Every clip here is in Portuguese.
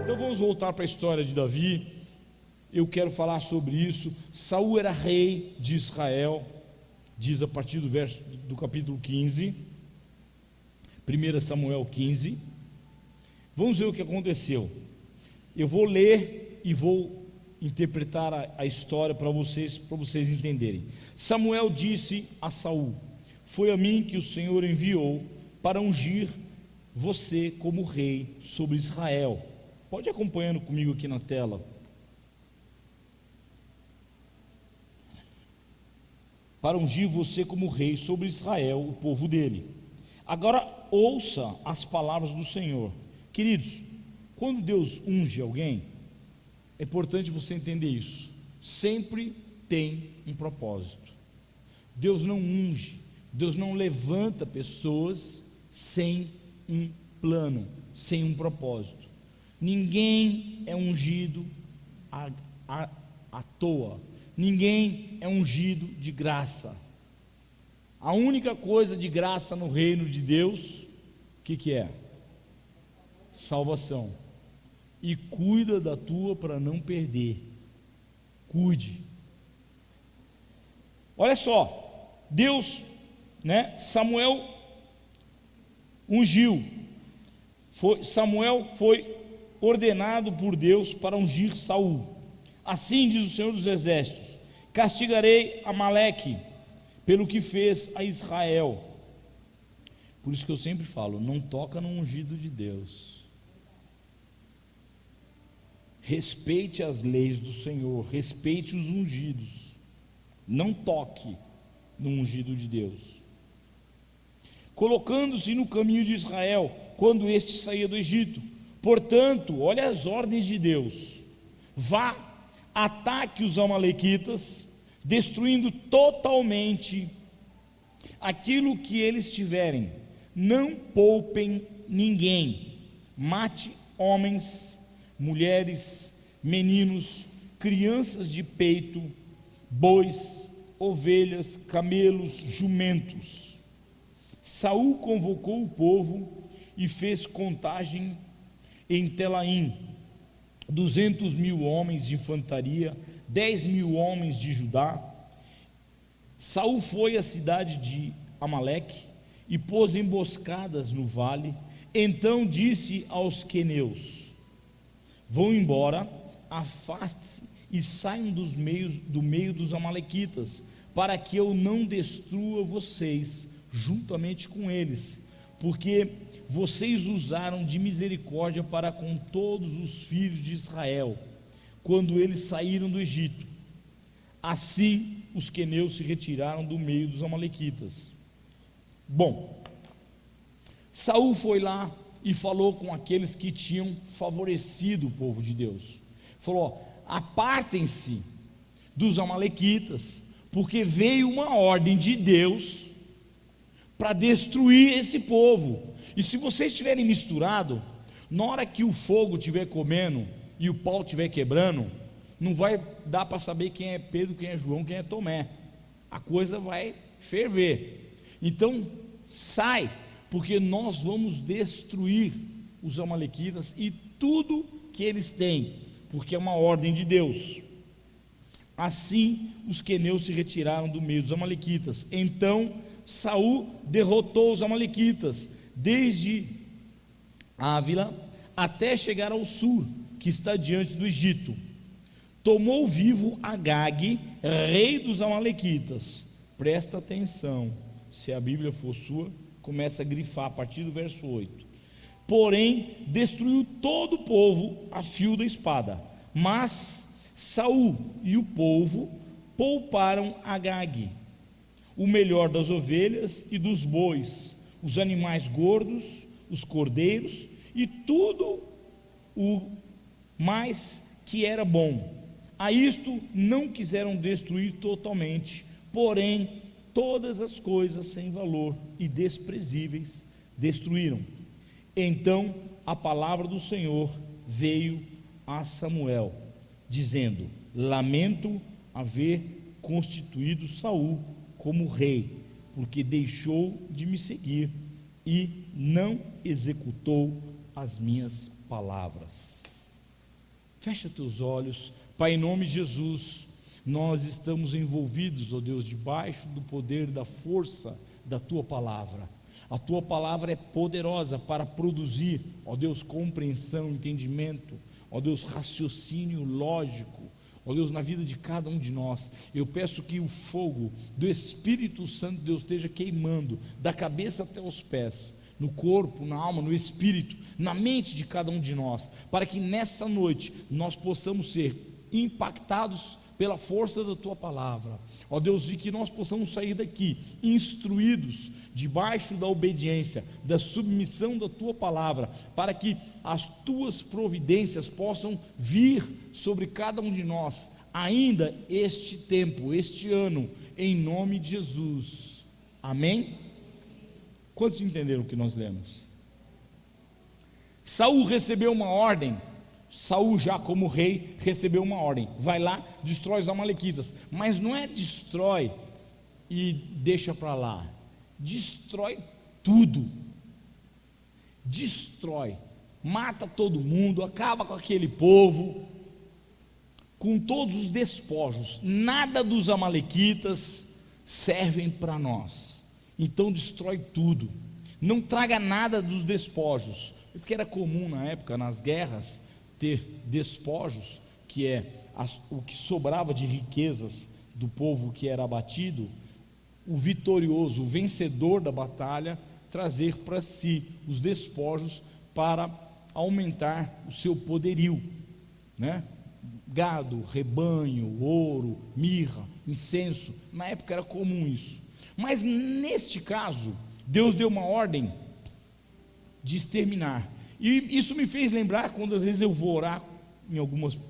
Então vamos voltar para a história de Davi. Eu quero falar sobre isso. Saul era rei de Israel, diz a partir do capítulo 15, 1 Samuel 15. Vamos ver o que aconteceu. Eu vou ler e vou interpretar a história para vocês entenderem. Samuel disse a Saul: foi a mim que o Senhor enviou para ungir você como rei sobre Israel. Pode ir acompanhando comigo aqui na tela. Para ungir você como rei sobre Israel, o povo dele. Agora ouça as palavras do Senhor. Queridos, quando Deus unge alguém, é importante você entender isso. Sempre tem um propósito. Deus não unge, Deus não levanta pessoas sem um plano, sem um propósito. Ninguém é ungido à toa. Ninguém é ungido de graça. A única coisa de graça no reino de Deus, o que é? Salvação. E cuida da tua para não perder. Cuide. Olha só, Deus, Samuel ungiu. Samuel foi ordenado por Deus para ungir Saul. Assim diz o Senhor dos Exércitos: castigarei Amaleque pelo que fez a Israel. Por isso que eu sempre falo, não toca no ungido de Deus. Respeite as leis do Senhor, respeite os ungidos. Não toque no ungido de Deus. Colocando-se no caminho de Israel, quando este saía do Egito. Portanto, olha as ordens de Deus: vá, ataque os amalequitas, destruindo totalmente aquilo que eles tiverem. Não poupem ninguém. Mate homens, mulheres, meninos, crianças de peito, bois, ovelhas, camelos, jumentos. Saul convocou o povo e fez contagem em Telaim: 200.000 homens de infantaria, 10.000 homens de Judá. Saul foi à cidade de Amaleque e pôs emboscadas no vale. Então disse aos queneus: vão embora, afaste-se e saiam do meio dos amalequitas, para que eu não destrua vocês juntamente com eles, porque vocês usaram de misericórdia para com todos os filhos de Israel, quando eles saíram do Egito. Assim os queneus se retiraram do meio dos amalequitas. Bom, Saul foi lá e falou com aqueles que tinham favorecido o povo de Deus. Falou: apartem-se dos amalequitas, porque veio uma ordem de Deus para destruir esse povo. E se vocês estiverem misturados, na hora que o fogo estiver comendo e o pau estiver quebrando, não vai dar para saber quem é Pedro, quem é João, quem é Tomé. A coisa vai ferver. Então sai, porque nós vamos destruir os amalequitas e tudo que eles têm, porque é uma ordem de Deus. Assim os queneus se retiraram do meio dos amalequitas. Então Saul derrotou os amalequitas desde Ávila até chegar ao sul, que está diante do Egito. Tomou vivo Agag, rei dos amalequitas. Presta atenção, se a Bíblia for sua, começa a grifar a partir do verso 8. Porém destruiu todo o povo a fio da espada. Mas Saul e o povo pouparam Agag, o melhor das ovelhas e dos bois, os animais gordos, os cordeiros e tudo o mais que era bom. A isto não quiseram destruir totalmente, porém todas as coisas sem valor e desprezíveis destruíram. Então a palavra do Senhor veio a Samuel, dizendo: lamento haver constituído Saul como rei, porque deixou de me seguir e não executou as minhas palavras. Fecha teus olhos. Pai, em nome de Jesus, nós estamos envolvidos, ó Deus, debaixo do poder, da força da Tua palavra. A Tua palavra é poderosa para produzir, ó Deus, compreensão, entendimento, ó Deus, raciocínio lógico, ó Deus, na vida de cada um de nós. Eu peço que o fogo do Espírito Santo de Deus esteja queimando da cabeça até os pés, no corpo, na alma, no espírito, na mente de cada um de nós, para que nessa noite nós possamos ser impactados pela força da Tua palavra, ó Deus, e que nós possamos sair daqui instruídos, debaixo da obediência, da submissão da Tua palavra, para que as Tuas providências possam vir sobre cada um de nós, ainda este tempo, este ano, em nome de Jesus, amém? Quantos entenderam o que nós lemos? Saul recebeu uma ordem. Saul, já como rei, recebeu uma ordem: vai lá, destrói os amalequitas. Mas não é destrói e deixa para lá, destrói tudo, destrói, mata todo mundo, acaba com aquele povo, com todos os despojos. Nada dos amalequitas servem para nós, então destrói tudo, não traga nada dos despojos, porque era comum na época, nas guerras, ter despojos, que é o que sobrava de riquezas do povo que era abatido, o vitorioso, o vencedor da batalha, trazer para si os despojos para aumentar o seu poderio, né? Gado, rebanho, ouro, mirra, incenso. Na época era comum isso, mas neste caso Deus deu uma ordem de exterminar. E isso me fez lembrar quando às vezes eu vou orar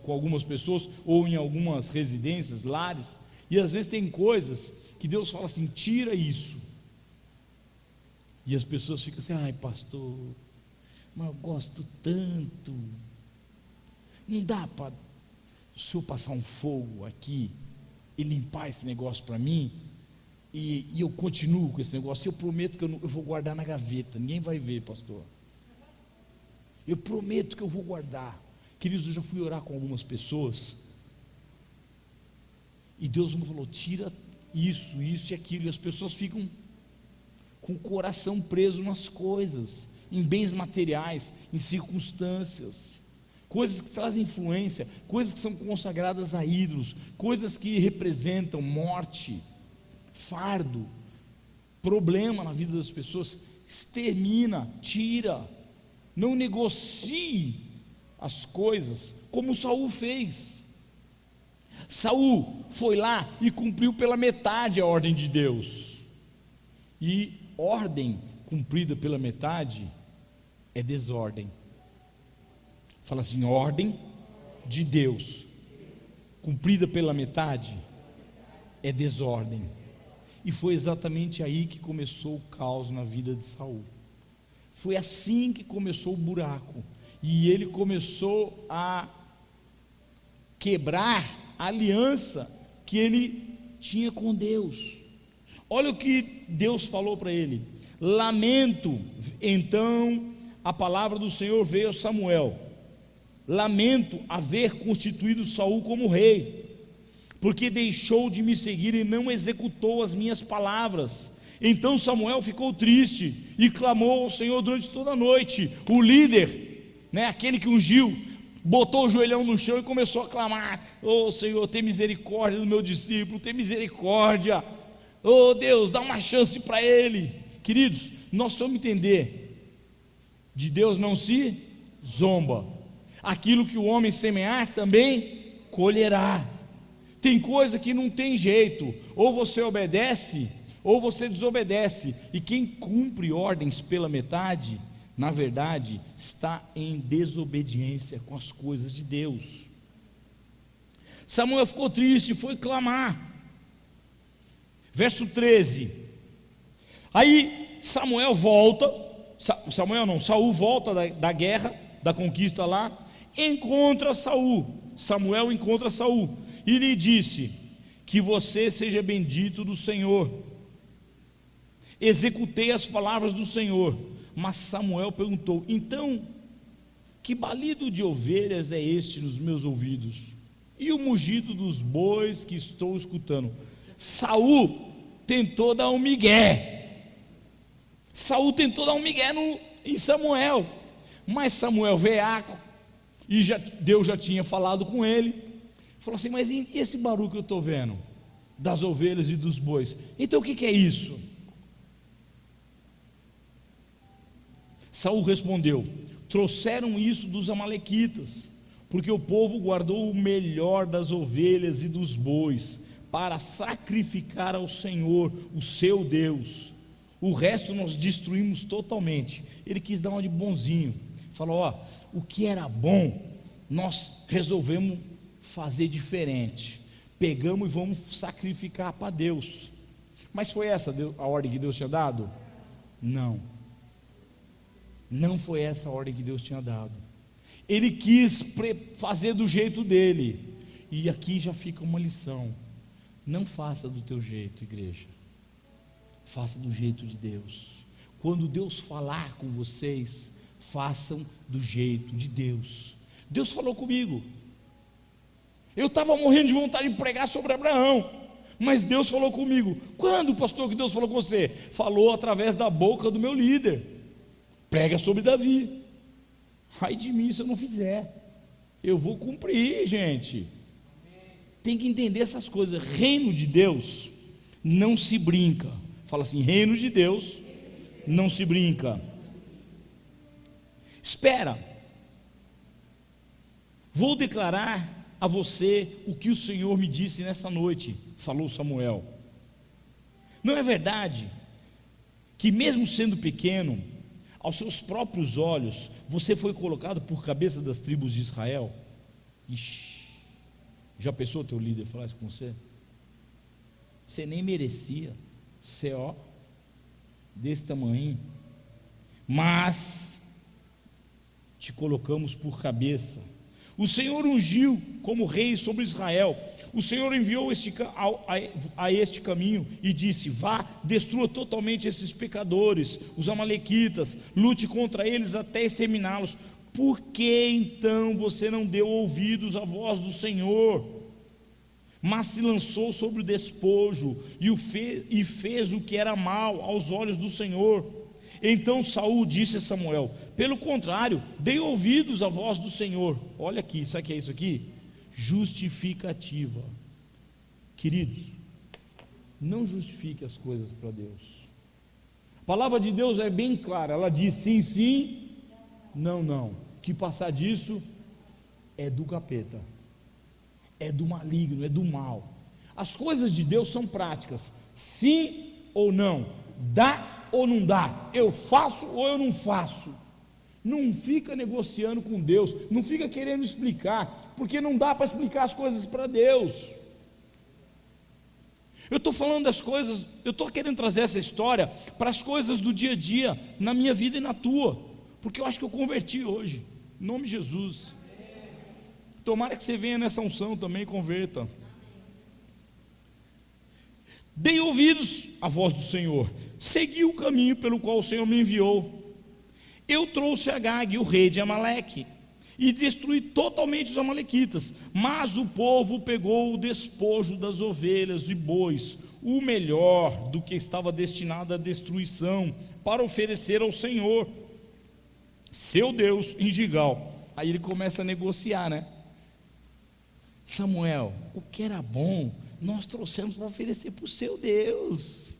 com algumas pessoas, ou em algumas residências, lares, e às vezes tem coisas que Deus fala assim: tira isso, e as pessoas ficam assim: ai pastor, mas eu gosto tanto, não dá para o senhor passar um fogo aqui e limpar esse negócio para mim, e eu continuo com esse negócio, que eu prometo que eu vou guardar na gaveta, ninguém vai ver, pastor, eu prometo que eu vou guardar. Queridos, eu já fui orar com algumas pessoas, e Deus me falou: tira isso, isso e aquilo, e as pessoas ficam com o coração preso nas coisas, em bens materiais, em circunstâncias, coisas que trazem influência, coisas que são consagradas a ídolos, coisas que representam morte, fardo, problema na vida das pessoas. Extermina, tira, não negocie as coisas, como Saul fez. Saul foi lá e cumpriu pela metade a ordem de Deus, e ordem cumprida pela metade é desordem. Fala assim: ordem de Deus cumprida pela metade é desordem. E foi exatamente aí que começou o caos na vida de Saul. Foi assim que começou o buraco, e ele começou a quebrar a aliança que ele tinha com Deus. Olha o que Deus falou para ele: lamento. Então a palavra do Senhor veio a Samuel: lamento haver constituído Saul como rei, porque deixou de me seguir e não executou as minhas palavras. Então Samuel ficou triste e clamou ao Senhor durante toda a noite. O líder, né, aquele que ungiu, botou o joelhão no chão e começou a clamar: oh Senhor, tem misericórdia do meu discípulo, tem misericórdia, oh Deus, dá uma chance para ele. Queridos, nós vamos entender, de Deus não se zomba, aquilo que o homem semear também colherá. Tem coisa que não tem jeito, ou você obedece ou você desobedece, e quem cumpre ordens pela metade, na verdade, está em desobediência com as coisas de Deus. Samuel ficou triste e foi clamar. Verso 13. Aí Saul volta da guerra, da conquista lá, encontra Saul. Samuel encontra Saul e lhe disse: que você seja bendito do Senhor. Executei as palavras do Senhor, Mas Samuel perguntou: então, que balido de ovelhas é este nos meus ouvidos? E o mugido dos bois que estou escutando? Saul tentou dar um migué. Saul tentou dar um migué em Samuel. Mas Samuel veaco, e Deus já tinha falado com ele, falou assim: mas e esse barulho que eu estou vendo? Das ovelhas e dos bois. Então o que é isso? Saul respondeu: trouxeram isso dos amalequitas, porque o povo guardou o melhor das ovelhas e dos bois, para sacrificar ao Senhor, o seu Deus. O resto nós destruímos totalmente. Ele quis dar uma de bonzinho, falou: ó, o que era bom, nós resolvemos fazer diferente, pegamos e vamos sacrificar para Deus. Mas foi essa a ordem que Deus tinha dado? Não foi essa a ordem que Deus tinha dado. Ele quis fazer do jeito dele. E aqui já fica uma lição: não faça do teu jeito, igreja, faça do jeito de Deus. Quando Deus falar com vocês, façam do jeito de Deus. Deus falou comigo, eu estava morrendo de vontade de pregar sobre Abraão, mas Deus falou comigo. Quando, pastor, que Deus falou com você? Falou através da boca do meu líder: prega sobre Davi. Ai de mim se eu não fizer. Eu vou cumprir, gente. Tem que entender essas coisas. Reino de Deus não se brinca. Fala assim: reino de Deus não se brinca. Espera, vou declarar a você o que o Senhor me disse nessa noite, falou Samuel. Não é verdade que, mesmo sendo pequeno, aos seus próprios olhos, você foi colocado por cabeça das tribos de Israel? Ixi, já pensou teu líder falar isso com você? Você nem merecia ser, ó, desse tamanho, mas te colocamos por cabeça. O Senhor ungiu como rei sobre Israel. O Senhor enviou a este caminho e disse: vá, destrua totalmente esses pecadores, os amalequitas, lute contra eles até exterminá-los. Por que então você não deu ouvidos à voz do Senhor, mas se lançou sobre o despojo e fez o que era mal aos olhos do Senhor? Então Saul disse a Samuel: pelo contrário, dei ouvidos à voz do Senhor. Olha aqui, sabe o que é isso aqui? Justificativa. Queridos, não justifique as coisas para Deus. A palavra de Deus é bem clara, ela diz sim, sim, não, não. Que passar disso é do capeta, é do maligno, é do mal. As coisas de Deus são práticas, sim ou não, dá ou não dá, eu faço ou eu não faço. Não fica negociando com Deus, não fica querendo explicar, porque não dá para explicar as coisas para Deus. Eu estou falando das coisas, eu estou querendo trazer essa história para as coisas do dia a dia, na minha vida e na tua, porque eu acho que eu converti hoje, em nome de Jesus. Tomara que você venha nessa unção também e converta. Dei ouvidos à voz do Senhor, segui o caminho pelo qual o Senhor me enviou. Eu trouxe Agag, o rei de Amaleque, e destruí totalmente os amalequitas, mas o povo pegou o despojo das ovelhas e bois, o melhor do que estava destinado à destruição, para oferecer ao Senhor, seu Deus, em Gigal. Aí ele começa a negociar, né? Samuel, o que era bom, nós trouxemos para oferecer para o seu Deus.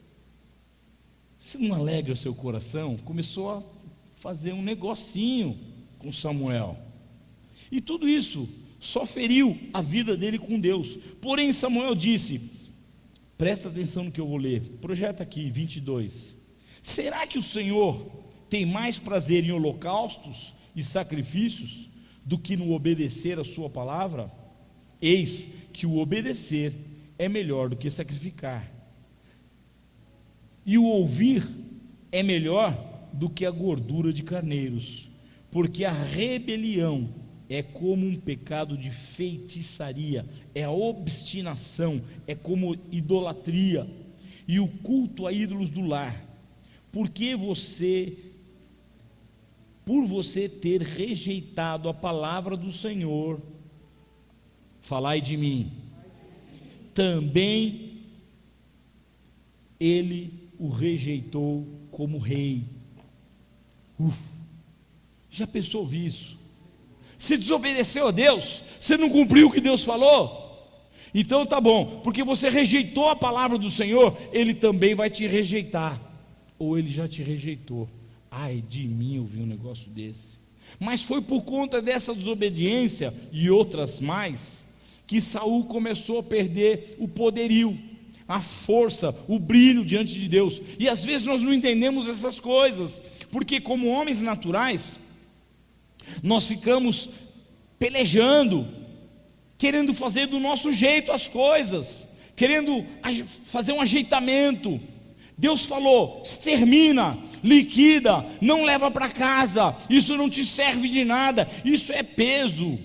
Se não alegra o seu coração, começou a fazer um negocinho com Samuel, e tudo isso só feriu a vida dele com Deus. Porém Samuel disse, presta atenção no que eu vou ler, projeta aqui, 22, será que o Senhor tem mais prazer em holocaustos e sacrifícios do que no obedecer a sua palavra? Eis que o obedecer é melhor do que sacrificar, e o ouvir é melhor do que a gordura de carneiros, porque a rebelião é como um pecado de feitiçaria, é a obstinação, é como idolatria, e o culto a ídolos do lar. Porque você por você ter rejeitado a palavra do Senhor, falai de mim, também ele o rejeitou como rei. Já pensou ouvir isso? Você desobedeceu a Deus, você não cumpriu o que Deus falou? Então tá bom, porque você rejeitou a palavra do Senhor, Ele também vai te rejeitar, ou Ele já te rejeitou. Ai de mim ouvir um negócio desse. Mas foi por conta dessa desobediência e outras mais, que Saul começou a perder o poderio, a força, o brilho diante de Deus. E às vezes nós não entendemos essas coisas, porque como homens naturais, nós ficamos pelejando, querendo fazer do nosso jeito as coisas, querendo fazer um ajeitamento. Deus falou: extermina, liquida, não leva para casa, isso não te serve de nada, isso é peso.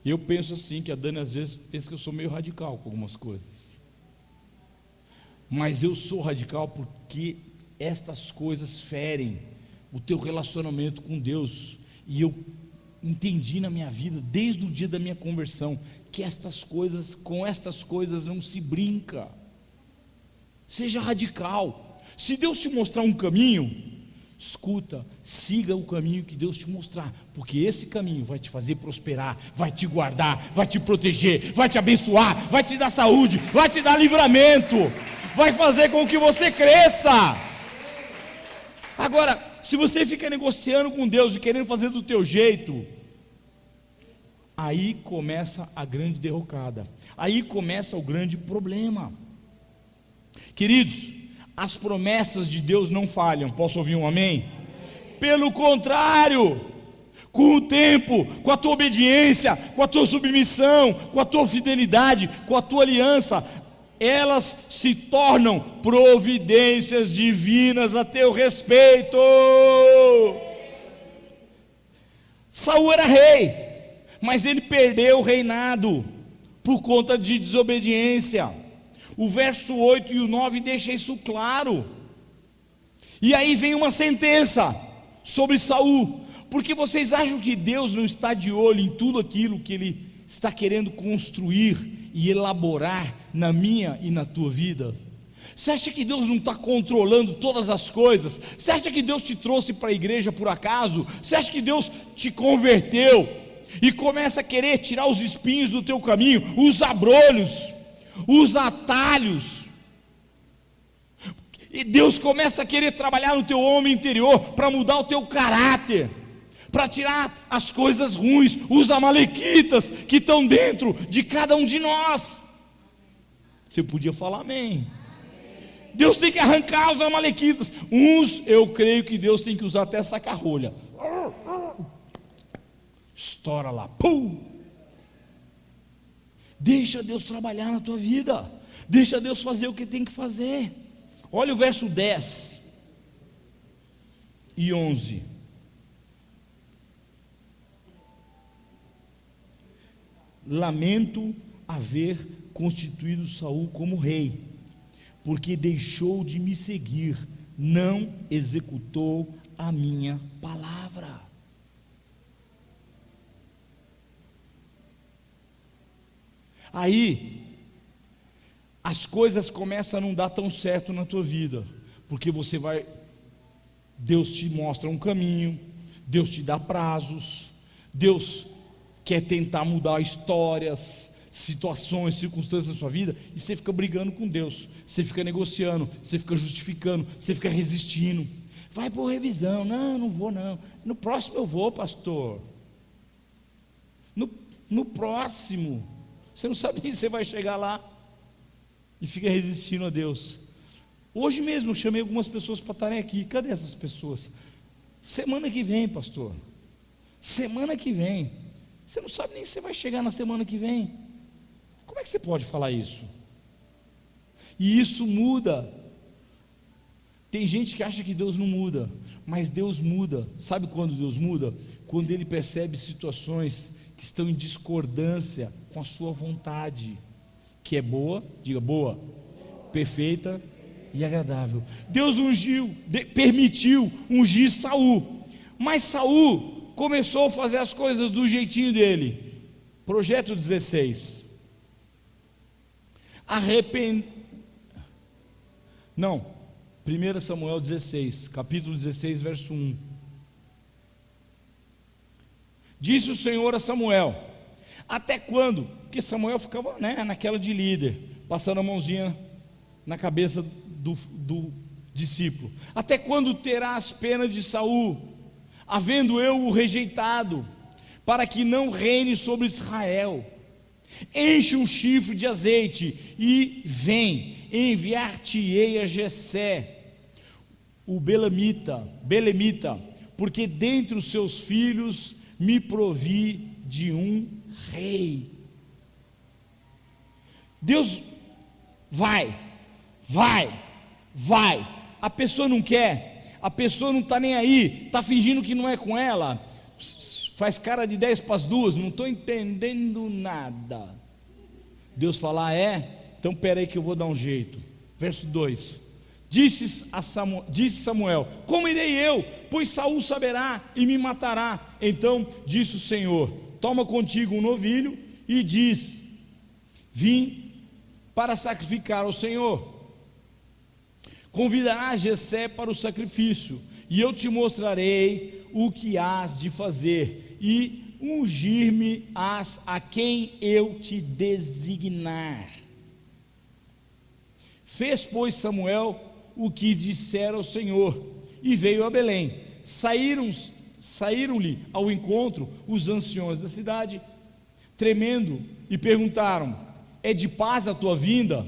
Eu penso assim, que a Dani às vezes pensa que eu sou meio radical com algumas coisas, mas eu sou radical porque estas coisas ferem o teu relacionamento com Deus, e eu entendi na minha vida, desde o dia da minha conversão, que com estas coisas não se brinca. Seja radical. Se Deus te mostrar um caminho, escuta, siga o caminho que Deus te mostrar, porque esse caminho vai te fazer prosperar, vai te guardar, vai te proteger, vai te abençoar, vai te dar saúde, vai te dar livramento, vai fazer com que você cresça. Agora, se você fica negociando com Deus e querendo fazer do teu jeito, aí começa a grande derrocada, aí começa o grande problema. Queridos, as promessas de Deus não falham. Posso ouvir um amém? Pelo contrário, com o tempo, com a tua obediência, com a tua submissão, com a tua fidelidade, com a tua aliança, elas se tornam providências divinas a teu respeito. Saul era rei, mas ele perdeu o reinado por conta de desobediência. O verso 8 e o 9 deixa isso claro. E aí vem uma sentença sobre Saul, porque vocês acham que Deus não está de olho em tudo aquilo que Ele está querendo construir e elaborar na minha e na tua vida? Você acha que Deus não está controlando todas as coisas? Você acha que Deus te trouxe para a igreja por acaso? Você acha que Deus te converteu e começa a querer tirar os espinhos do teu caminho, os abrolhos, os atalhos, e Deus começa a querer trabalhar no teu homem interior, para mudar o teu caráter, para tirar as coisas ruins, os amalequitas que estão dentro de cada um de nós? Você podia falar amém? Deus tem que arrancar os amalequitas. Uns, eu creio que Deus tem que usar até saca-rolha, estoura lá, pum. Deixa Deus trabalhar na tua vida, deixa Deus fazer o que tem que fazer. Olha o verso 10 e 11. Lamento haver constituído Saul como rei, porque deixou de me seguir, não executou a minha palavra. Aí as coisas começam a não dar tão certo na tua vida, porque Deus te mostra um caminho, Deus te dá prazos, Deus quer tentar mudar histórias, situações, circunstâncias na sua vida, e você fica brigando com Deus, você fica negociando, você fica justificando, você fica resistindo. Vai por revisão. Não vou não, no próximo eu vou, pastor, no próximo. Você não sabe nem se você vai chegar lá, e fica resistindo a Deus. Hoje mesmo eu chamei algumas pessoas para estarem aqui. Cadê essas pessoas? Semana que vem, pastor, semana que vem. Você não sabe nem se você vai chegar na semana que vem. Como é que você pode falar isso? E isso muda. Tem gente que acha que Deus não muda, mas Deus muda. Sabe quando Deus muda? Quando Ele percebe situações que estão em discordância com a sua vontade, que é boa, diga boa, perfeita e agradável. Deus permitiu ungir Saul, mas Saul começou a fazer as coisas do jeitinho dele. Projeto 16. Não, 1 Samuel 16, capítulo 16, verso 1. Disse o Senhor a Samuel: até quando? Porque Samuel ficava, naquela de líder, passando a mãozinha na cabeça do discípulo. Até quando terás pena de Saul, havendo eu o rejeitado, para que não reine sobre Israel? Enche um chifre de azeite e vem, enviar-te-ei a Jessé, o belemita, porque dentre os seus filhos me provi de um rei. Deus vai. A pessoa não quer, a pessoa não está nem aí, está fingindo que não é com ela, faz cara de 10 para as 2, não estou entendendo nada. Deus fala: então espera aí que eu vou dar um jeito. Verso 2: disse Samuel: como irei eu? Pois Saul saberá e me matará. Então disse o Senhor: toma contigo um novilho e diz: vim para sacrificar ao Senhor. Convidarás Jessé para o sacrifício, e eu te mostrarei o que hás de fazer, e ungir-me-ás a quem eu te designar. Fez, pois, Samuel o que dissera ao Senhor, e veio a Belém. Saíram-lhe ao encontro os anciões da cidade, tremendo, e perguntaram: é de paz a tua vinda?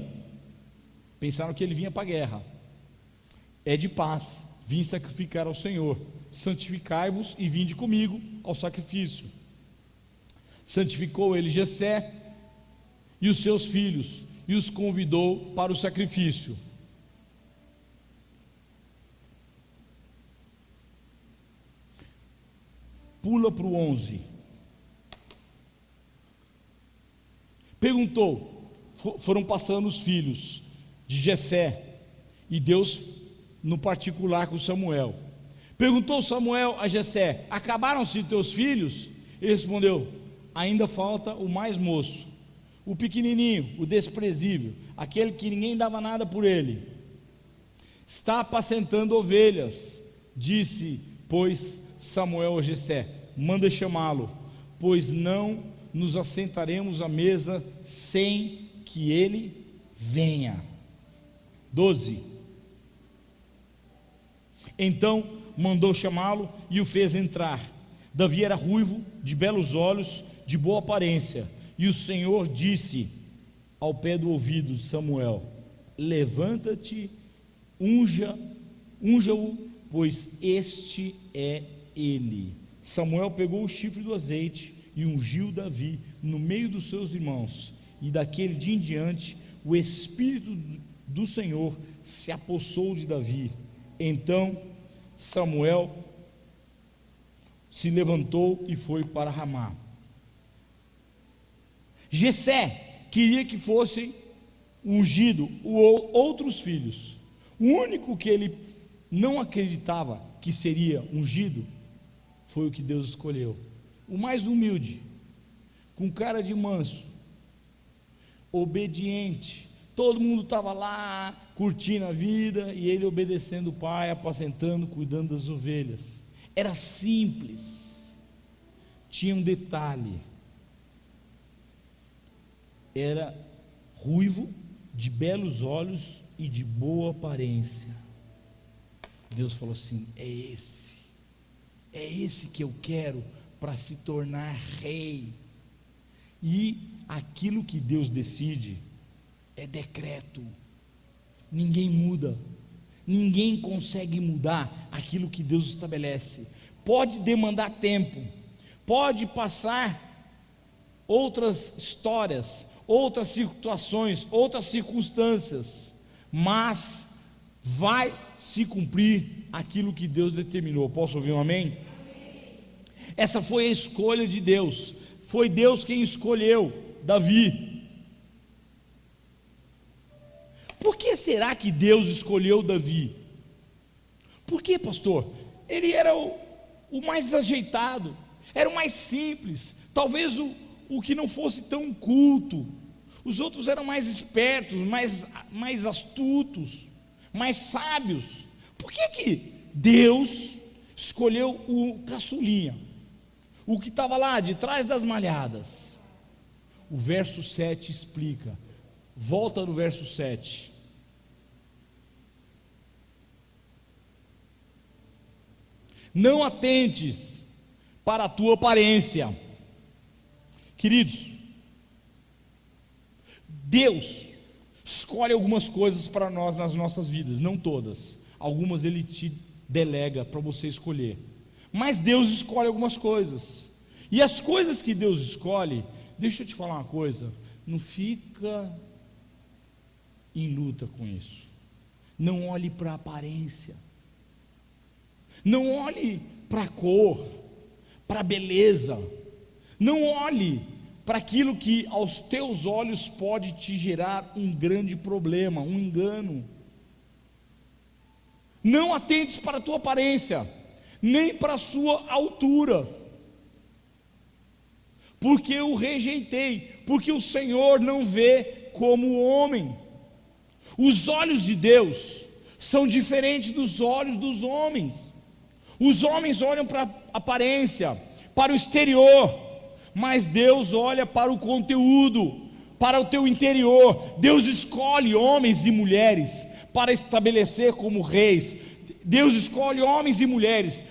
Pensaram que ele vinha para a guerra. É de paz, vim sacrificar ao Senhor. Santificai-vos e vinde comigo ao sacrifício. Santificou ele Jessé e os seus filhos, e os convidou para o sacrifício. Pula para o 11. Perguntou, foram passando os filhos de Jessé, e Deus no particular com Samuel. Perguntou Samuel a Jessé: acabaram-se teus filhos? Ele respondeu: ainda falta o mais moço, o pequenininho, o desprezível, aquele que ninguém dava nada por ele. Está apacentando ovelhas. Disse, pois, Samuel a Jessé: manda chamá-lo, pois não nos assentaremos à mesa sem que ele venha. 12. Então mandou chamá-lo e o fez entrar. Davi era ruivo, de belos olhos, de boa aparência. E o Senhor disse ao pé do ouvido de Samuel: levanta-te, unja-o, pois este é ele. Samuel pegou o chifre do azeite e ungiu Davi no meio dos seus irmãos. E daquele dia em diante o Espírito do Senhor se apossou de Davi. Então Samuel se levantou e foi para Ramá. Jessé queria que fossem ungidos outros filhos. O único que ele não acreditava que seria ungido foi o que Deus escolheu, o mais humilde, com cara de manso, obediente. Todo mundo estava lá curtindo a vida, e ele obedecendo o pai, apacentando, cuidando das ovelhas. Era simples. Tinha um detalhe: era ruivo, de belos olhos e de boa aparência. Deus falou assim: é esse que eu quero para se tornar rei. E aquilo que Deus decide é decreto. Ninguém muda, ninguém consegue mudar aquilo que Deus estabelece. Pode demandar tempo, pode passar outras histórias, outras situações, outras circunstâncias, mas vai se cumprir aquilo que Deus determinou. Posso ouvir um amém? Essa foi a escolha de Deus. Foi Deus quem escolheu Davi. Por que será que Deus escolheu Davi? Por que, pastor? Ele era o mais ajeitado, era o mais simples, talvez o que não fosse tão culto. Os outros eram mais espertos, mais astutos, mais sábios. Por que Deus escolheu o caçulinha, o que estava lá de trás das malhadas? O verso 7 explica. Volta no verso 7. Não atentes para a tua aparência. Queridos, Deus escolhe algumas coisas para nós nas nossas vidas, não todas. Algumas Ele te delega para você escolher. Mas Deus escolhe algumas coisas. E as coisas que Deus escolhe, deixa eu te falar uma coisa, não fica em luta com isso. Não olhe para a aparência. Não olhe para a cor, para a beleza. Não olhe para aquilo que aos teus olhos pode te gerar um grande problema, um engano. Não atentes para a tua aparência, nem para a sua altura, porque eu rejeitei, porque o Senhor não vê como o homem. Os olhos de Deus são diferentes dos olhos dos homens. Os homens olham para a aparência, para o exterior, mas Deus olha para o conteúdo, para o teu interior. Deus escolhe homens e mulheres para estabelecer como reis. Deus escolhe homens e mulheres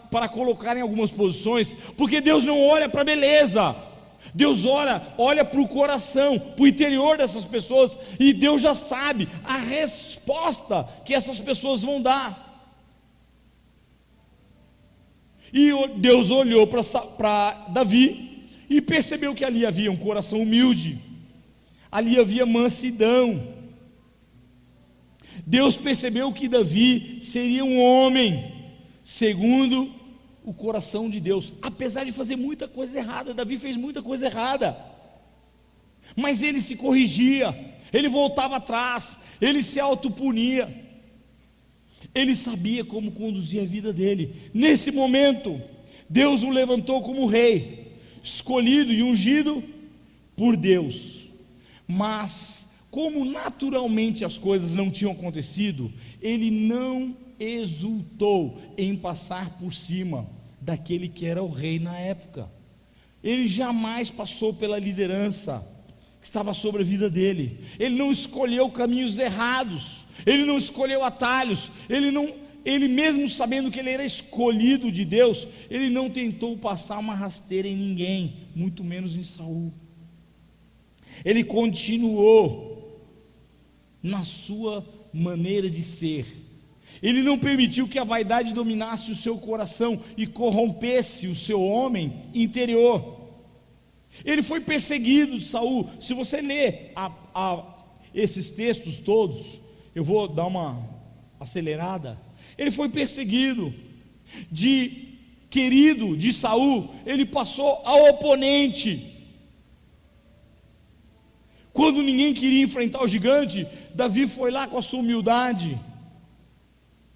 para colocar em algumas posições, porque Deus não olha para a beleza. Deus olha para o coração, para o interior dessas pessoas, e Deus já sabe a resposta que essas pessoas vão dar. E Deus olhou para Davi e percebeu que ali havia um coração humilde, ali havia mansidão. Deus percebeu que Davi seria um homem segundo o coração de Deus. Apesar de fazer muita coisa errada, Davi fez muita coisa errada, mas ele se corrigia, ele voltava atrás, ele se autopunia. Ele sabia como conduzir a vida dele. Nesse momento, Deus o levantou como rei, escolhido e ungido por Deus. Mas, como naturalmente as coisas não tinham acontecido, ele não exultou em passar por cima daquele que era o rei na época. Ele jamais passou pela liderança que estava sobre a vida dele. Ele não escolheu caminhos errados, ele não escolheu atalhos, ele mesmo sabendo que ele era escolhido de Deus, ele não tentou passar uma rasteira em ninguém, muito menos em Saul. Ele continuou na sua maneira de ser. Ele não permitiu que a vaidade dominasse o seu coração e corrompesse o seu homem interior. Ele foi perseguido, Saul. Se você ler esses textos todos, eu vou dar uma acelerada. Ele foi perseguido, de querido de Saul, ele passou ao oponente. Quando ninguém queria enfrentar o gigante, Davi foi lá com a sua humildade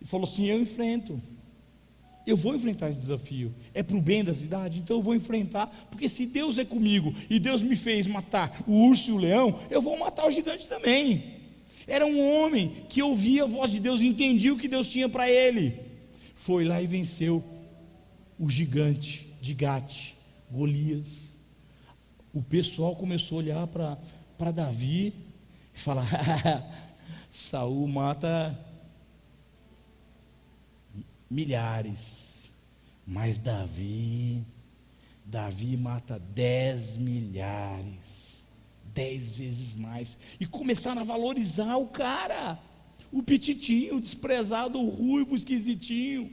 e falou assim: eu vou enfrentar esse desafio, é para o bem da cidade, então eu vou enfrentar, porque se Deus é comigo, e Deus me fez matar o urso e o leão, eu vou matar o gigante também. Era um homem que ouvia a voz de Deus, entendia o que Deus tinha para ele, foi lá e venceu o gigante de Gate, Golias. O pessoal começou a olhar para Davi e falar: Saul mata milhares, mas Davi mata 10 milhares, 10 vezes mais. E começaram a valorizar o cara, o pititinho, o desprezado, o ruivo, o esquisitinho.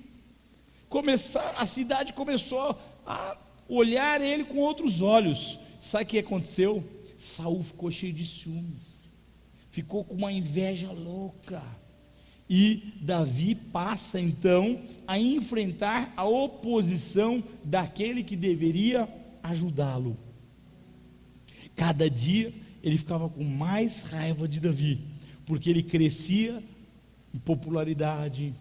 A cidade começou a olhar ele com outros olhos. Sabe o que aconteceu? Saul ficou cheio de ciúmes, ficou com uma inveja louca. E Davi passa então a enfrentar a oposição daquele que deveria ajudá-lo. Cada dia ele ficava com mais raiva de Davi, porque ele crescia em popularidade,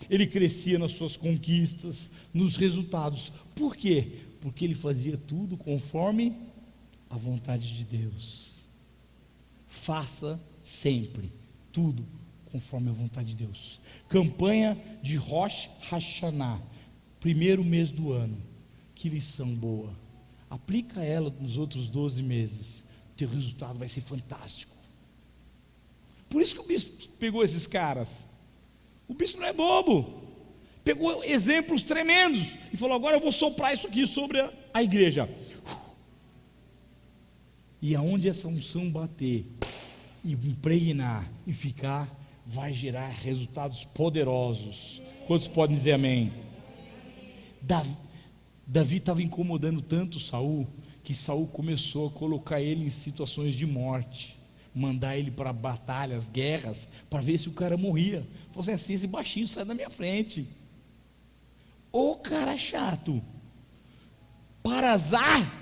ele crescia nas suas conquistas, nos resultados. Por quê? Porque ele fazia tudo conforme a vontade de Deus. Faça sempre tudo conforme a vontade de Deus. Campanha de Rosh Hashanah, primeiro mês do ano. Que lição boa. Aplica ela nos outros 12 meses. Teu resultado vai ser fantástico. Por isso que o bispo pegou esses caras. O bispo não é bobo. Pegou exemplos tremendos e falou: agora eu vou soprar isso aqui sobre a igreja. E aonde essa unção bater e impregnar e ficar, vai gerar resultados poderosos. Quantos podem dizer amém? Davi estava incomodando tanto Saul, que Saul começou a colocar ele em situações de morte, mandar ele para batalhas, guerras, para ver se o cara morria. Falou assim: esse baixinho sai da minha frente. Ô cara chato. Para azar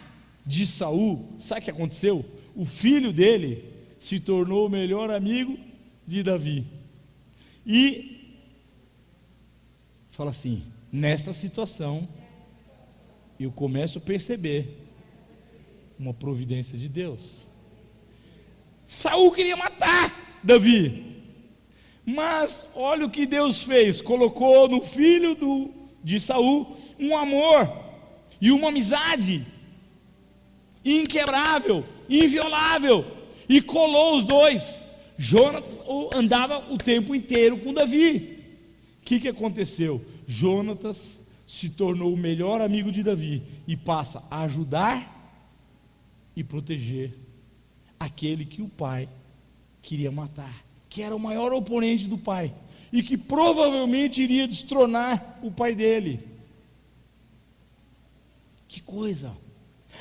de Saul, sabe o que aconteceu? O filho dele se tornou o melhor amigo de Davi. E fala assim: nesta situação eu começo a perceber uma providência de Deus. Saul queria matar Davi, mas olha o que Deus fez: colocou no filho de Saul um amor e uma amizade inquebrável, inviolável, e colou os dois. Jonatas andava o tempo inteiro com Davi. O que aconteceu? Jonatas se tornou o melhor amigo de Davi e passa a ajudar e proteger aquele que o pai queria matar, que era o maior oponente do pai e que provavelmente iria destronar o pai dele. Que coisa!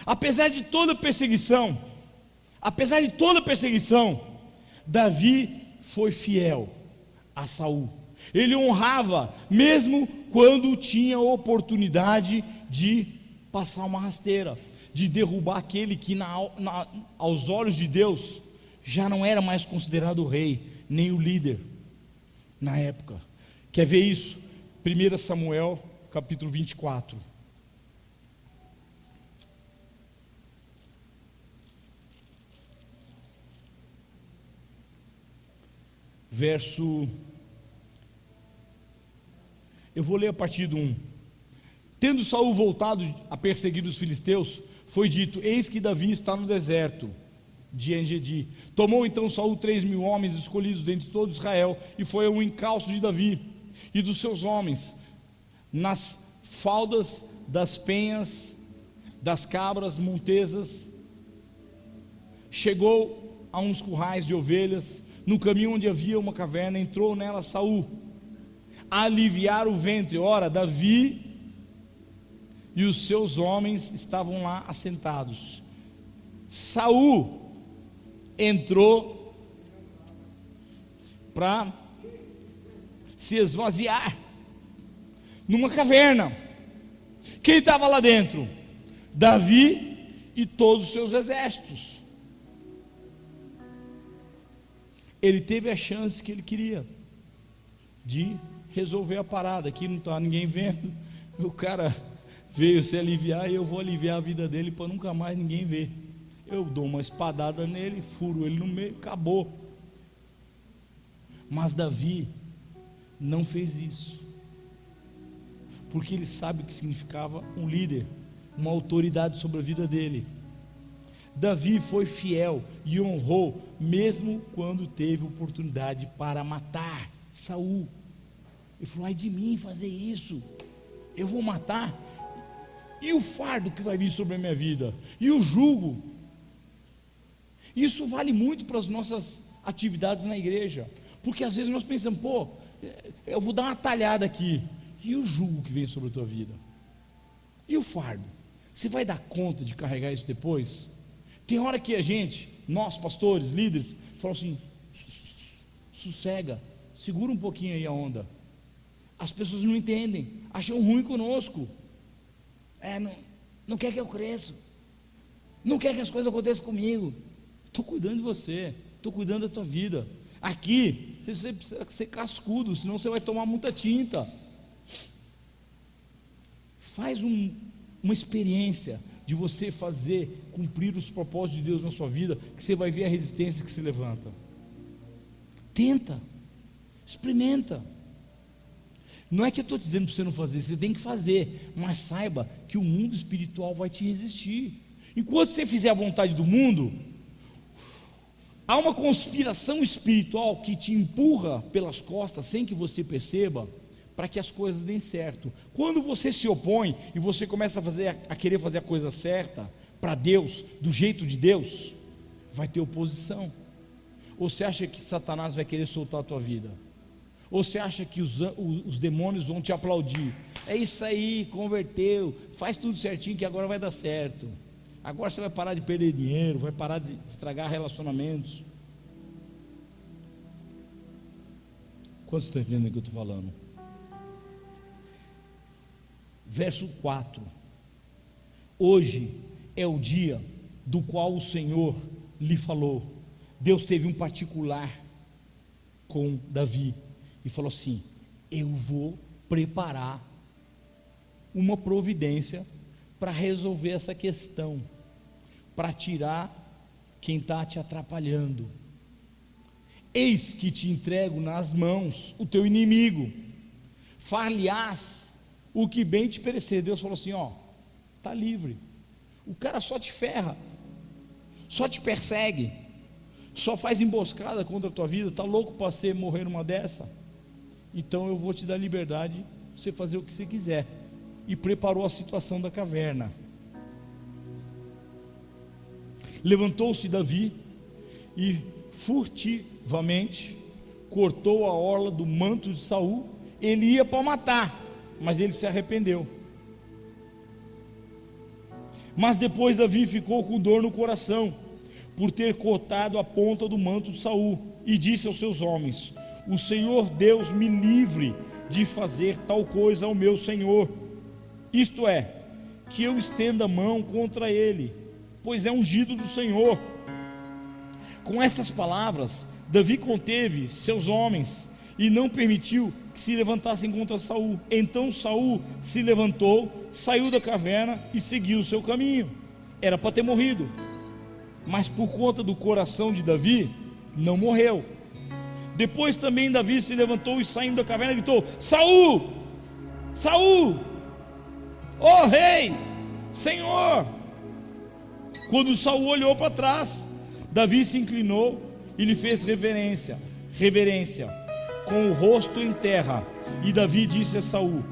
Apesar de toda perseguição, Davi foi fiel a Saul. Ele honrava, mesmo quando tinha oportunidade de passar uma rasteira, de derrubar aquele que aos olhos de Deus já não era mais considerado o rei, nem o líder na época. Quer ver isso? 1 Samuel capítulo 24. Eu vou ler a partir do 1. Tendo Saul voltado a perseguir os filisteus, foi dito: eis que Davi está no deserto de En-Gedi. Tomou então Saul 3.000 homens escolhidos dentre todo Israel, e foi ao encalço de Davi e dos seus homens, nas faldas das penhas, das cabras montesas. Chegou a uns currais de ovelhas. No caminho onde havia uma caverna, entrou nela Saul, a aliviar o ventre. Ora, Davi e os seus homens estavam lá assentados. Saul entrou para se esvaziar numa caverna. Quem estava lá dentro? Davi e todos os seus exércitos. Ele teve a chance que ele queria de resolver a parada. Aqui não está ninguém vendo. O cara veio se aliviar e eu vou aliviar a vida dele para nunca mais ninguém ver. Eu dou uma espadada nele, furo ele no meio, acabou. Mas Davi não fez isso, porque ele sabe o que significava um líder, uma autoridade sobre a vida dele. Davi foi fiel e honrou, mesmo quando teve oportunidade para matar Saul. Ele falou: ai de mim fazer isso, eu vou matar, e o fardo que vai vir sobre a minha vida, e o jugo. Isso vale muito para as nossas atividades na igreja, porque às vezes nós pensamos: pô, eu vou dar uma talhada aqui, e o jugo que vem sobre a tua vida, e o fardo, você vai dar conta de carregar isso depois? Tem hora que a gente, nós pastores, líderes, falamos assim: sossega, segura um pouquinho aí a onda. As pessoas não entendem, acham ruim conosco, não quer que eu cresça, não quer que as coisas aconteçam comigo. Estou cuidando de você, estou cuidando da tua vida. Aqui, você precisa ser cascudo, senão você vai tomar muita tinta. Faz uma experiência de você fazer cumprir os propósitos de Deus na sua vida, que você vai ver a resistência que se levanta. Tenta, experimenta. Não é que eu estou dizendo para você não fazer, você tem que fazer, mas saiba que o mundo espiritual vai te resistir. Enquanto você fizer a vontade do mundo, há uma conspiração espiritual que te empurra pelas costas, sem que você perceba, para que as coisas deem certo. Quando você se opõe e você começa a querer fazer a coisa certa para Deus, do jeito de Deus, vai ter oposição. Ou você acha que Satanás vai querer soltar a tua vida? Ou você acha que os demônios vão te aplaudir? É isso aí, converteu, faz tudo certinho que agora vai dar certo. Agora você vai parar de perder dinheiro, vai parar de estragar relacionamentos. Quantos estão entendendo o que eu estou falando? Verso 4: hoje é o dia do qual o Senhor lhe falou. Deus teve um particular com Davi e falou assim: eu vou preparar uma providência para resolver essa questão, para tirar quem está te atrapalhando. Eis que te entrego nas mãos o teu inimigo, far-lhe-ás o que bem te parecer. Deus falou assim: ó, está livre. O cara só te ferra, só te persegue, só faz emboscada contra a tua vida. Está louco para você morrer numa dessa? Então eu vou te dar liberdade para você fazer o que você quiser. E preparou a situação da caverna. Levantou-se Davi e furtivamente cortou a orla do manto de Saul. Ele ia para matar, mas ele se arrependeu. Mas depois Davi ficou com dor no coração por ter cortado a ponta do manto de Saul, e disse aos seus homens: o Senhor Deus me livre de fazer tal coisa ao meu Senhor, isto é, que eu estenda a mão contra ele, pois é ungido do Senhor. Com estas palavras, Davi conteve seus homens e não permitiu que se levantassem contra Saul. Então Saul se levantou, saiu da caverna e seguiu o seu caminho. Era para ter morrido, mas por conta do coração de Davi, não morreu. Depois também Davi se levantou e, saindo da caverna, gritou: Saul, Saul, ó rei, Senhor. Quando Saul olhou para trás, Davi se inclinou e lhe fez reverência, com o rosto em terra. E Davi disse a Saul: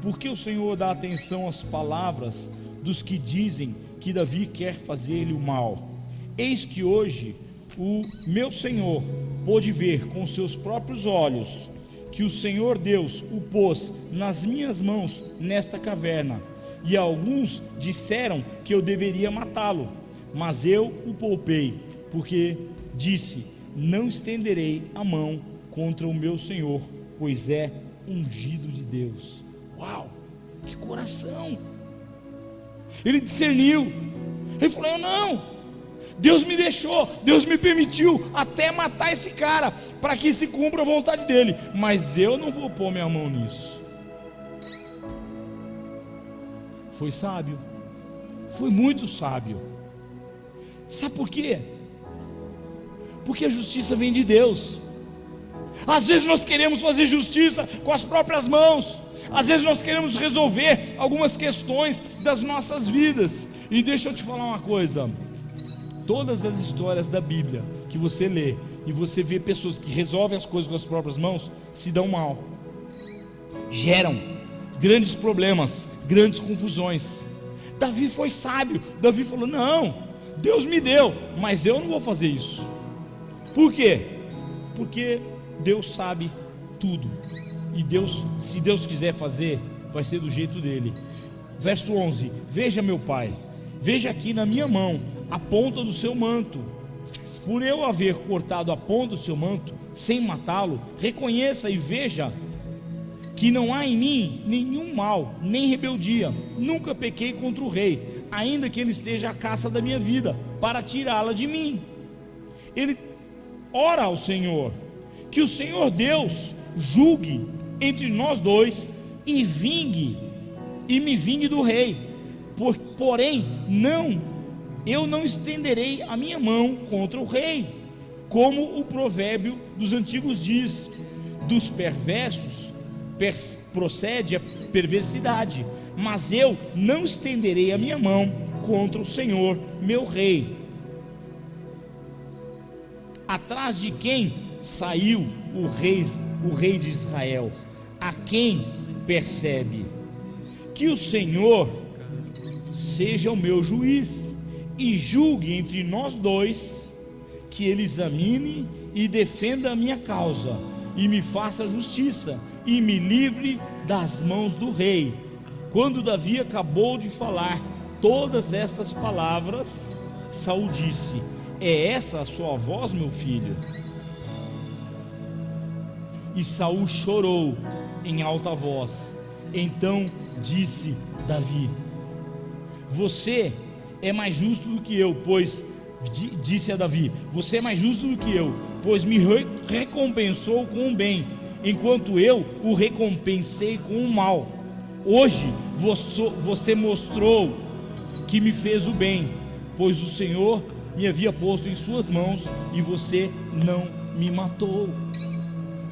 por que o Senhor dá atenção às palavras dos que dizem que Davi quer fazer-lhe o mal? Eis que hoje o meu Senhor pôde ver com seus próprios olhos que o Senhor Deus o pôs nas minhas mãos nesta caverna, e alguns disseram que eu deveria matá-lo, mas eu o poupei, porque disse: não estenderei a mão contra o meu Senhor, pois é ungido de Deus. Uau, que coração! Ele discerniu, ele falou: não, Deus me deixou, Deus me permitiu até matar esse cara, para que se cumpra a vontade dele, mas eu não vou pôr minha mão nisso. Foi sábio, foi muito sábio. Sabe por quê? Porque a justiça vem de Deus. Às vezes nós queremos fazer justiça com as próprias mãos, às vezes nós queremos resolver algumas questões das nossas vidas. E deixa eu te falar uma coisa: todas as histórias da Bíblia que você lê e você vê pessoas que resolvem as coisas com as próprias mãos, se dão mal, geram grandes problemas, grandes confusões. Davi foi sábio. Davi falou: não, Deus me deu, mas eu não vou fazer isso. Por quê? Porque Deus sabe tudo, e Deus, se Deus quiser fazer, vai ser do jeito dele. Verso 11: veja, meu pai, veja aqui na minha mão a ponta do seu manto. Por eu haver cortado a ponta do seu manto sem matá-lo, reconheça e veja que não há em mim nenhum mal, nem rebeldia. Nunca pequei contra o rei, ainda que ele esteja à caça da minha vida, para tirá-la de mim. Ele ora ao Senhor, que o Senhor Deus julgue entre nós dois e me vingue do rei. Porém, eu não estenderei a minha mão contra o rei, como o provérbio dos antigos diz: dos perversos procede a perversidade, mas eu não estenderei a minha mão contra o Senhor meu rei. Atrás de quem saiu o rei de Israel? A quem percebe? Que o Senhor seja o meu juiz e julgue entre nós dois, que Ele examine e defenda a minha causa, e me faça justiça, e me livre das mãos do rei. Quando Davi acabou de falar todas estas palavras, Saul disse: é essa a sua voz, meu filho? E Saul chorou em alta voz. Então disse Davi: você é mais justo do que eu, pois disse a Davi: você é mais justo do que eu, pois me recompensou com o bem, enquanto eu o recompensei com o mal. Hoje você mostrou que me fez o bem, pois o Senhor me havia posto em suas mãos e você não me matou.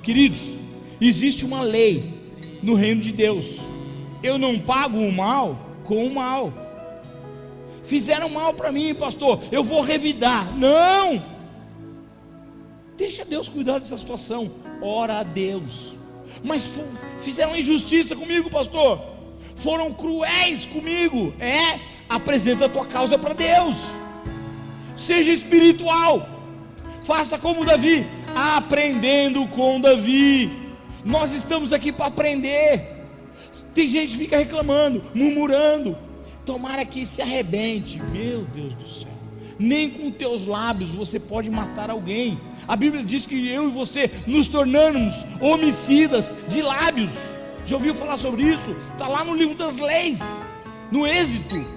Queridos, existe uma lei no reino de Deus: eu não pago o mal com o mal. Fizeram mal para mim, pastor, eu vou revidar. Não, deixa Deus cuidar dessa situação. Ora a Deus. Mas fizeram injustiça comigo, pastor, foram cruéis comigo. Apresenta a tua causa para Deus. Seja espiritual. Faça como Davi, aprendendo com Davi. Nós estamos aqui para aprender. Tem gente que fica reclamando, murmurando. Tomara que se arrebente. Meu Deus do céu, nem com teus lábios você pode matar alguém. A Bíblia diz que eu e você nos tornamos homicidas de lábios. Já ouviu falar sobre isso? Está lá no livro das leis, no Êxodo.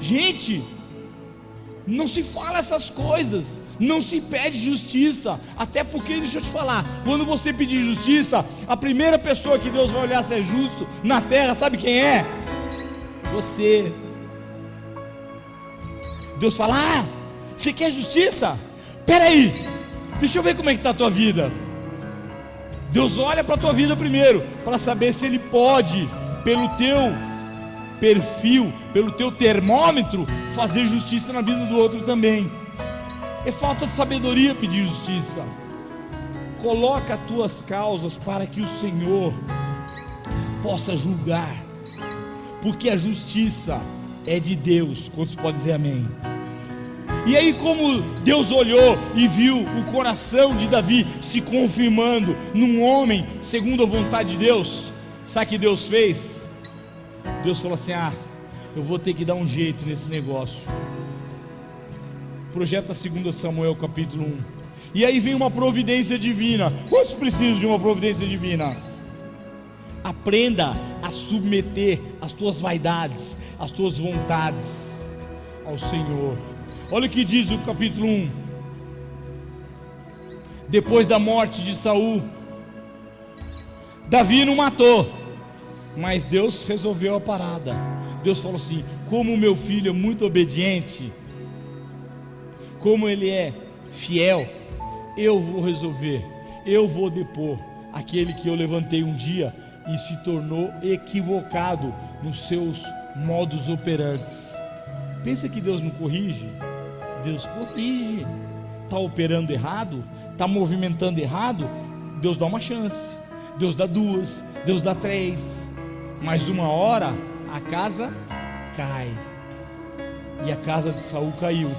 Gente, não se fala essas coisas, não se pede justiça. Até porque, deixa eu te falar, quando você pedir justiça, a primeira pessoa que Deus vai olhar se é justo na terra, sabe quem é? Você. Deus fala: você quer justiça? Peraí, deixa eu ver como é que está a tua vida. Deus olha para a tua vida primeiro, para saber se Ele pode, pelo teu perfil, pelo teu termômetro, fazer justiça na vida do outro também. É falta de sabedoria pedir justiça. Coloca as tuas causas para que o Senhor possa julgar, porque a justiça é de Deus. Quantos podem dizer amém? E aí, como Deus olhou e viu o coração de Davi se confirmando num homem segundo a vontade de Deus, sabe o que Deus fez? Deus falou assim: eu vou ter que dar um jeito nesse negócio. Projeta 2 Samuel capítulo 1. E aí vem uma providência divina. Quantos precisam de uma providência divina? Aprenda a submeter as tuas vaidades, as tuas vontades ao Senhor. Olha o que diz o capítulo 1. Depois da morte de Saul, Davi não matou, mas Deus resolveu a parada. Deus falou assim: como o meu filho é muito obediente, como ele é fiel, eu vou resolver, eu vou depor aquele que eu levantei um dia e se tornou equivocado nos seus modus operantes. Pensa que Deus não corrige? Deus corrige. Está operando errado, está movimentando errado, Deus dá uma chance, Deus dá duas, Deus dá três, mas uma hora a casa cai. E a casa de Saul caiu.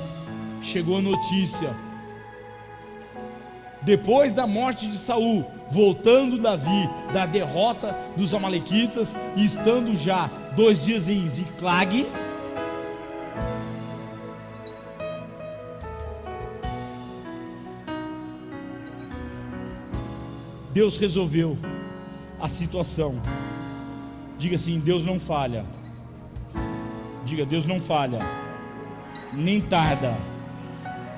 Chegou a notícia, depois da morte de Saul, voltando Davi da derrota dos amalequitas e estando já 2 dias em Ziclag, Deus resolveu a situação. Diga assim: Deus não falha. Diga: Deus não falha, nem tarda,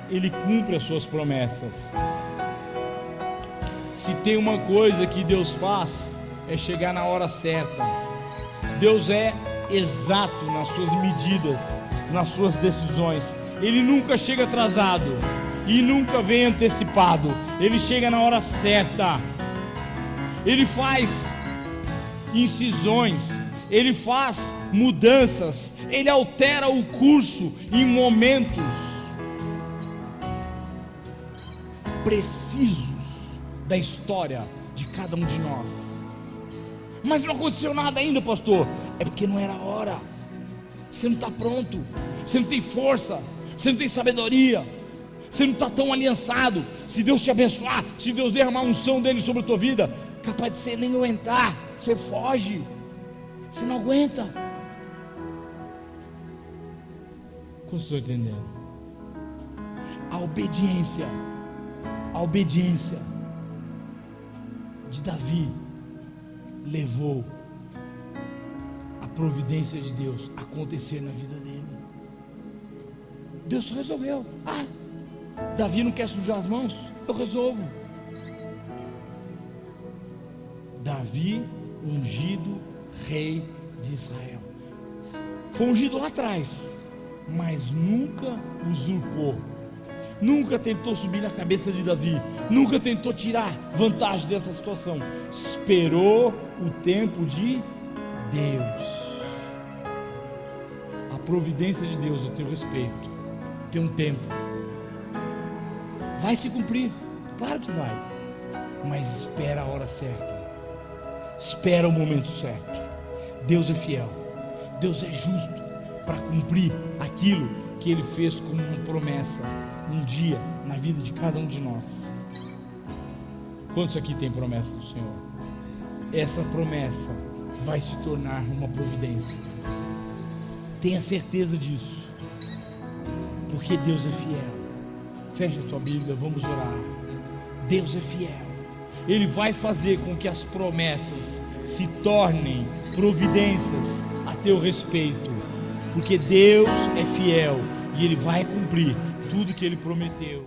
Ele cumpre as suas promessas. Se tem uma coisa que Deus faz, é chegar na hora certa. Deus é exato nas suas medidas, nas suas decisões. Ele nunca chega atrasado e nunca vem antecipado. Ele chega na hora certa. Ele faz incisões, ele faz mudanças, ele altera o curso em momentos precisos da história de cada um de nós. Mas não aconteceu nada ainda, pastor. É porque não era a hora. Você não está pronto, você não tem força, você não tem sabedoria, você não está tão aliançado. Se Deus te abençoar, se Deus derramar a unção dele sobre a tua vida, capaz de você nem aguentar, você foge, você não aguenta. Como estou entendendo? A obediência de Davi levou a providência de Deus a acontecer na vida dele. Deus resolveu. Davi não quer sujar as mãos? Eu resolvo. Davi, ungido rei de Israel, foi ungido lá atrás, mas nunca usurpou, nunca tentou subir na cabeça de Davi, nunca tentou tirar vantagem dessa situação. Esperou o tempo de Deus. A providência de Deus a teu respeito tem um tempo. Vai se cumprir, claro que vai, mas espera a hora certa, espera o momento certo. Deus é fiel, Deus é justo para cumprir aquilo que Ele fez como uma promessa um dia na vida de cada um de nós. Quantos aqui tem promessa do Senhor? Essa promessa vai se tornar uma providência. Tenha certeza disso, porque Deus é fiel. Fecha a tua Bíblia, vamos orar. Deus é fiel. Ele vai fazer com que as promessas se tornem providências a teu respeito, porque Deus é fiel e Ele vai cumprir tudo que Ele prometeu.